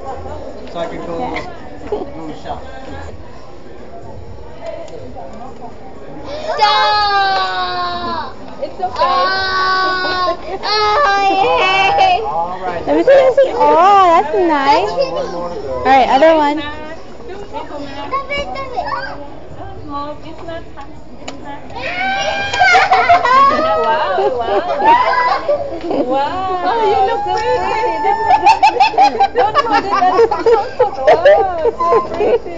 So I can go shop. Stop! It's okay. Yay! Alright. Let me see. Oh, that's nice. One more to go. Alright, other one. Stop it, stop it. No, it's not. Wow, wow. Wow. Oh, you look so pretty. Don't put it as wow, so pretty.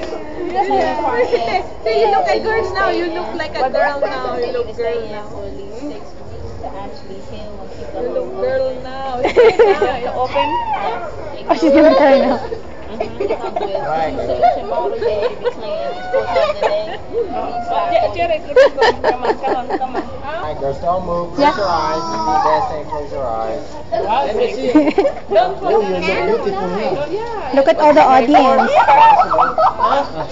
See, you look like girls now. You look like a girl now. You look girl now. You look girl now. You open? Oh, she's gonna turn now. Right. Come on. Alright, girls, don't move. Close Yeah. your eyes. You do that thing. Close your eyes. Let me see. Don't Oh, you look beautiful now. Look at all the audience. Ha?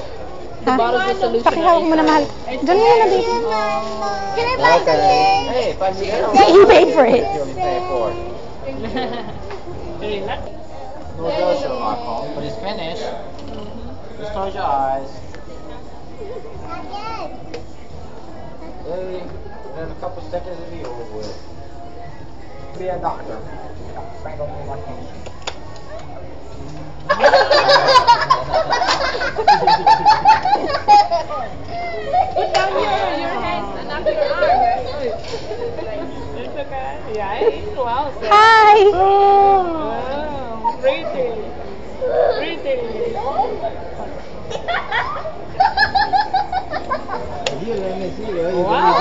Pakihawak mo na, mahal. Diyan mo na, baby. Can I buy something? Hey, $5 million. Yeah, you paid for it. You only paid for it. No Joshua alcohol, but it's finished. Just close your eyes. Hey, in a couple seconds it'll be over with. Be a doctor. Bang on my hand. Put down your hands and up your arms. It's okay. Yeah, wow. Hi! Wow, pretty. Let me see. Wow.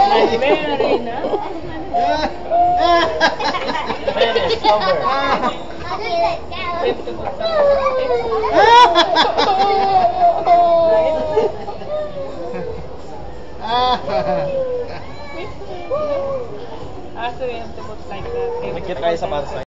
Like very nice. Finish, over. Also, you have to put like that. Nakita kayo sa bansa.